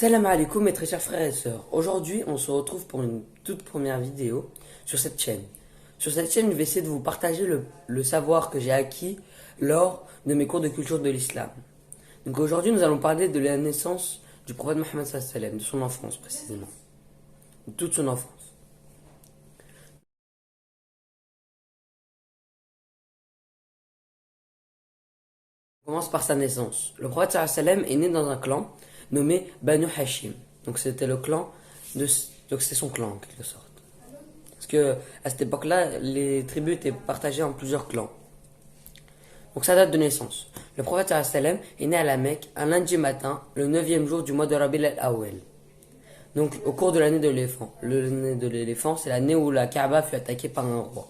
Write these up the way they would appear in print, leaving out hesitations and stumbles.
Salam alaikum mes très chers frères et sœurs. Aujourd'hui, on se retrouve pour une toute première vidéo sur cette chaîne. Sur cette chaîne, je vais essayer de vous partager le savoir que j'ai acquis lors de mes cours de culture de l'islam. Donc aujourd'hui, nous allons parler de la naissance du prophète Mohammed sallallahu alayhi wa sallam, de son enfance précisément, de toute son enfance. On commence par sa naissance. Le prophète sallallahu alayhi wa sallam est né dans un clan nommé Banu Hashim. Donc c'était le clan de, donc c'est son clan en quelque sorte. Parce que à cette époque-là, les tribus étaient partagées en plusieurs clans. Donc sa date de naissance. Le prophète sallallahu alayhi wa sallam est né à la Mecque un lundi matin, le 9e jour du mois de Rabi al-Awwal. Donc au cours de l'année de l'éléphant. L'année de l'éléphant, c'est l'année où la Kaaba fut attaquée par un roi.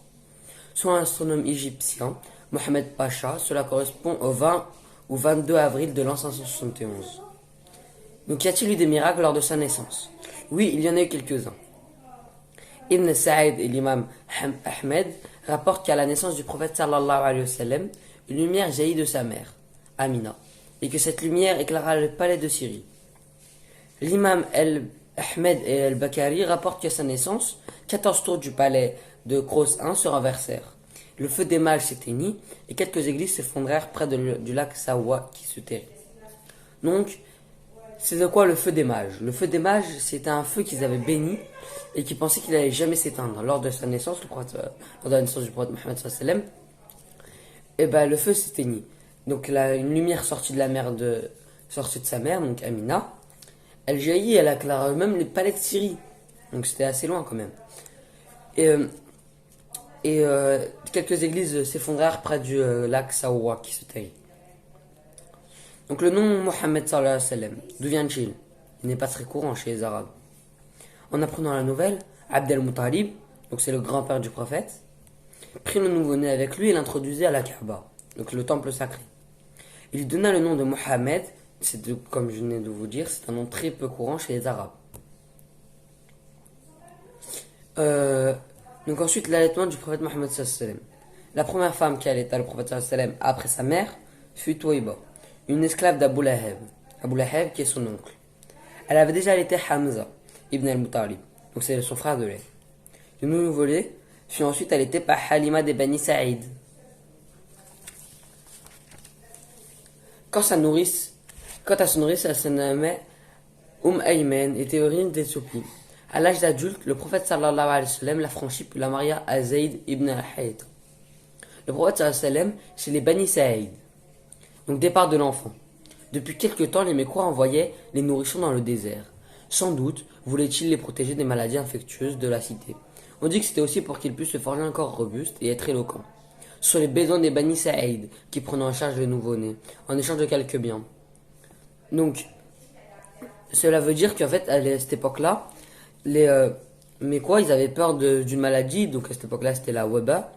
Selon un astronome égyptien, Mohamed Pacha, cela correspond au 20 ou 22 avril de l'an 571. Donc y a-t-il eu des miracles lors de sa naissance? Oui, il y en a eu quelques-uns. Ibn Sa'id et l'imam Ahmed rapportent qu'à la naissance du prophète sallallahu alayhi wa sallam, une lumière jaillit de sa mère, Amina, et que cette lumière éclaira le palais de Syrie. L'imam Ahmed et al-Bakari rapportent qu'à sa naissance, 14 tours du palais de Cross 1 se renversèrent. Le feu des mages s'éteignit et quelques églises s'effondrèrent près du lac Sawa qui se territ. Donc, c'est de quoi le feu des mages? Le feu des mages, c'était un feu qu'ils avaient béni et qui pensaient qu'il n'allait jamais s'éteindre. Lors de sa naissance, lors de la naissance du prophète Mohammed sallallahu alayhi wa sallam, et ben, le feu s'éteignit. Donc là, une lumière sortie sortie de sa mère, donc Amina, elle jaillit, elle éclaire même les palais de Syrie. Donc c'était assez loin quand même. Et, quelques églises s'effondrèrent près du lac Sawa qui se tarit. Donc le nom Mohammed sallallahu alayhi wa sallam, d'où vient-il? Il n'est pas très courant chez les Arabes. En apprenant la nouvelle, Abd al-Muttalib, donc c'est le grand-père du prophète, prit le nouveau-né avec lui et l'introduisit à la Kaaba, donc le temple sacré. Il lui donna le nom de Mohammed, comme je venais de vous dire, c'est un nom très peu courant chez les Arabes. Donc ensuite, l'allaitement du prophète Mohammed sallallahu alayhi wa sallam. La première femme qui allaita le prophète sallallahu alayhi wa sallam après sa mère fut Touaiba, une esclave d'Abu Lahab. Abu Lahab qui est son oncle. Elle avait déjà allaité Hamza ibn al-Muttalib, donc c'est son frère de lait. Le nouveau-né fut ensuite allaité par Halima de Bani Saïd. Quant à son nourrice, elle se nommait Ayman et était originaire d'Éthiopie. À l'âge d'adulte, le prophète sallallahu alayhi wa sallam l'a franchi puis la maria à Zayd ibn al-Hayth. Le prophète sallallahu alayhi wa sallam, c'est les Bani Saïd. Donc départ de l'enfant. Depuis quelque temps, les Mécois envoyaient les nourrissons dans le désert. Sans doute voulaient-ils les protéger des maladies infectieuses de la cité. On dit que c'était aussi pour qu'ils puissent se forger un corps robuste et être éloquents. Ce sont les besoins des Bani Saïd qui prenaient en charge le nouveau-né, en échange de quelques biens. Donc, cela veut dire qu'en fait, à cette époque-là, les Mécois, ils avaient peur d'une maladie, donc à cette époque-là, c'était la Weba.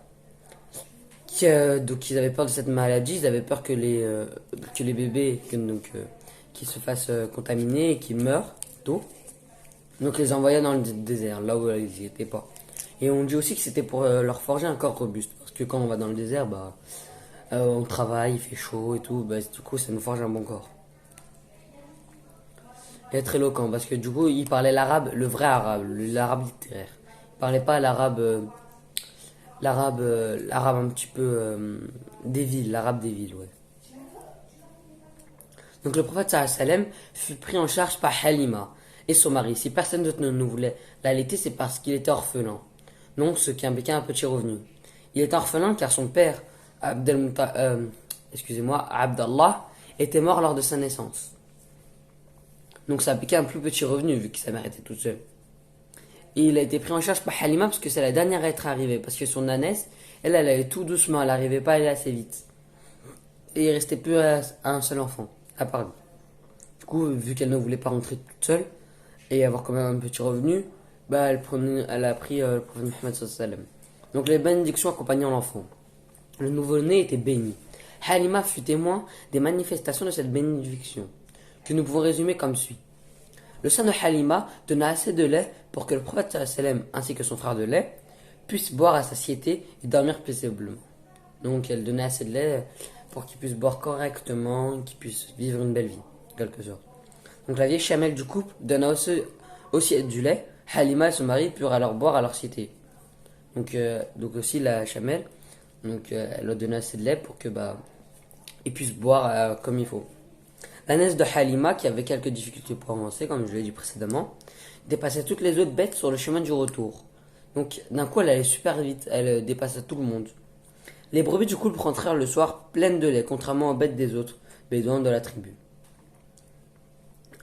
Donc ils avaient peur de cette maladie, ils avaient peur que les bébés qui se fassent contaminer et qui meurent tôt. Donc ils les envoyaient dans le désert, là où ils n'y étaient pas. Et on dit aussi que c'était pour leur forger un corps robuste. Parce que quand on va dans le désert, on travaille, il fait chaud et tout, du coup ça nous forge un bon corps. Et être éloquent, parce que du coup ils parlaient l'arabe, le vrai arabe, l'arabe littéraire. Ils parlaient pas l'arabe un petit peu des villes, l'arabe des villes, ouais. Donc le prophète sallallahu alayhi wa sallam fut pris en charge par Halima et son mari. Si personne d'autre ne voulait l'allaiter, c'est parce qu'il était orphelin. Donc ce qui impliquait un petit revenu. Il était orphelin car son père, Abdallah, était mort lors de sa naissance. Donc ça impliquait un plus petit revenu vu que sa mère était toute seule. Et il a été pris en charge par Halima parce que c'est la dernière à être arrivée. Parce que son ânesse, elle allait tout doucement, elle n'arrivait pas à aller assez vite. Et il restait plus à un seul enfant, à part lui. Du coup, vu qu'elle ne voulait pas rentrer toute seule et avoir quand même un petit revenu, elle a pris le prophète Mohammed sallallahu alayhi wa sallam. Donc les bénédictions accompagnant l'enfant. Le nouveau-né était béni. Halima fut témoin des manifestations de cette bénédiction, que nous pouvons résumer comme suit. Le sein de Halima donna assez de lait pour que le prophète sallallahu alayhi wa sallam ainsi que son frère de lait puissent boire à satiété et dormir paisiblement. Donc elle donnait assez de lait pour qu'ils puissent boire correctement, qu'ils puissent vivre une belle vie, en quelque sorte. Donc la vieille chamelle du couple donna aussi du lait. Halima et son mari purent alors boire à leur cité. Donc aussi la chamelle, elle leur donna assez de lait pour que ils puissent boire comme il faut. La naisse de Halima, qui avait quelques difficultés pour avancer, comme je l'ai dit précédemment, dépassait toutes les autres bêtes sur le chemin du retour. Donc d'un coup elle allait super vite, elle dépassait tout le monde. Les brebis du couple rentrèrent le soir pleines de lait, contrairement aux bêtes des autres bédouins de la tribu.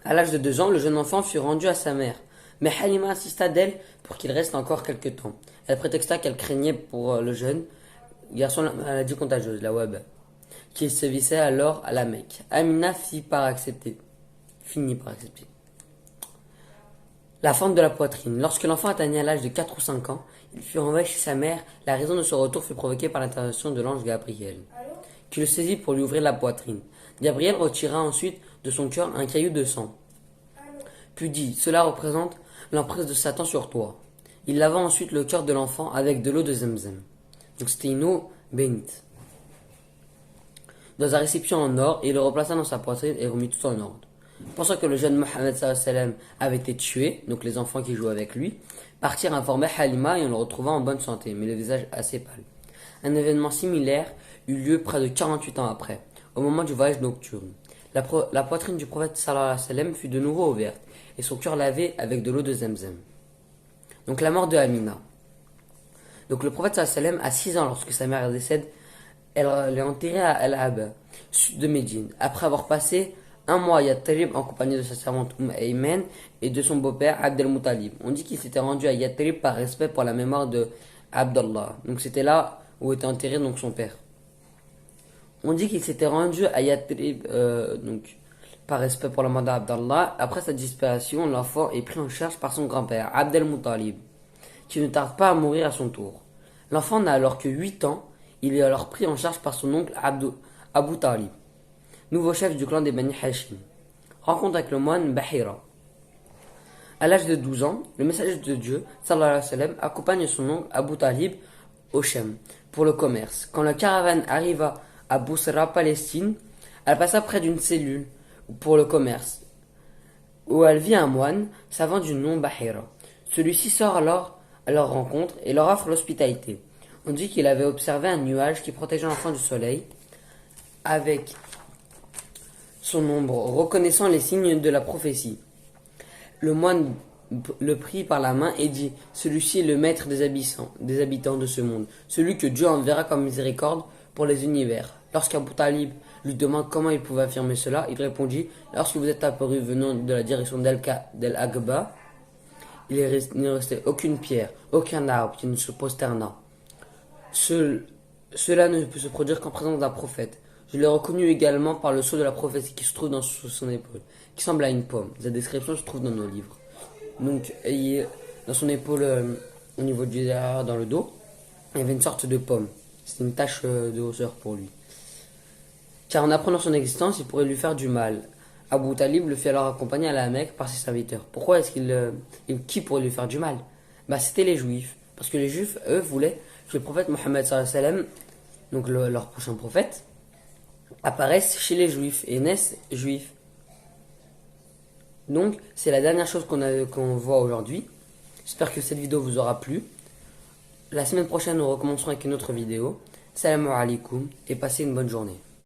À l'âge de 2 ans, le jeune enfant fut rendu à sa mère. Mais Halima insista d'elle pour qu'il reste encore quelque temps. Elle prétexta qu'elle craignait pour le jeune garçon la maladie contagieuse, la wab, qui se vissait alors à la Mecque. Amina finit par accepter. La fente de la poitrine. Lorsque l'enfant atteignit l'âge de 4 ou 5 ans, il fut renvoyé chez sa mère. La raison de son retour fut provoquée par l'intervention de l'ange Gabriel, qui le saisit pour lui ouvrir la poitrine. Gabriel retira ensuite de son cœur un caillou de sang, puis dit: cela représente l'emprise de Satan sur toi. Il lava ensuite le cœur de l'enfant avec de l'eau de Zemzem. Donc c'était une eau bénite, dans un récipient en or, et il le replaça dans sa poitrine et remit tout en ordre. Pensant que le jeune Mohammed sallam avait été tué, donc les enfants qui jouaient avec lui partirent informer Halima et on le retrouva en bonne santé, mais le visage assez pâle. Un événement similaire eut lieu près de 48 ans après, au moment du voyage nocturne. La poitrine du prophète sallallahu alayhi wa sallam fut de nouveau ouverte et son cœur lavé avec de l'eau de Zemzem. Donc la mort de Amina. Donc le prophète sallallahu alayhi wa sallam a 6 ans lorsque sa mère décède. Elle est enterrée à Al-Haba, sud de Médine, après avoir passé un mois à Yatrib en compagnie de sa servante Ayman et de son beau-père Abd al-Muttalib. On dit qu'il s'était rendu à Yatrib par respect pour la mémoire de Abdallah. Donc c'était là où était enterré donc son père. On dit qu'il s'était rendu à Yatrib par respect pour la mémoire d'Abdallah. Après sa disparition, l'enfant est pris en charge par son grand-père Abd al-Muttalib, qui ne tarde pas à mourir à son tour. L'enfant n'a alors que 8 ans. Il est alors pris en charge par son oncle Abu Talib, nouveau chef du clan des Bani Hashim. Rencontre avec le moine Bahira. À l'âge de 12 ans, le messager de Dieu, sallallahu alayhi wa sallam, accompagne son oncle Abu Talib au Shem pour le commerce. Quand la caravane arriva à Bousra, Palestine, elle passa près d'une cellule pour le commerce, où elle vit un moine savant du nom Bahira. Celui-ci sort alors à leur rencontre et leur offre l'hospitalité. On dit qu'il avait observé un nuage qui protégeait l'enfant du soleil avec son ombre, reconnaissant les signes de la prophétie. Le moine le prit par la main et dit: celui-ci est le maître des habitants de ce monde, celui que Dieu enverra comme miséricorde pour les univers. Lorsqu'Abu Talib lui demande comment il pouvait affirmer cela, il répondit: lorsque vous êtes apparu venant de la direction d'El-Aqba, il ne restait aucune pierre, aucun arbre qui ne se prosterna. Cela ne peut se produire qu'en présence d'un prophète. Je l'ai reconnu également par le sceau de la prophétie qui se trouve sous son épaule, qui semble à une pomme. Cette description se trouve dans nos livres. Donc, dans son épaule, au niveau du derrière, dans le dos, il y avait une sorte de pomme. C'était une tache de hausseur pour lui. Car en apprenant son existence, il pourrait lui faire du mal. Abu Talib le fit alors accompagner à la Mecque par ses serviteurs. Pourquoi est-ce qui pourrait lui faire du mal? C'était les Juifs. Parce que les Juifs, eux, voulaient que le prophète Mohammed sallallahu alayhi wa sallam, donc leur prochain prophète, apparaisse chez les Juifs et naisse juif. Donc, c'est la dernière chose qu'on voit aujourd'hui. J'espère que cette vidéo vous aura plu. La semaine prochaine, nous recommencerons avec une autre vidéo. Salam alaikum et passez une bonne journée.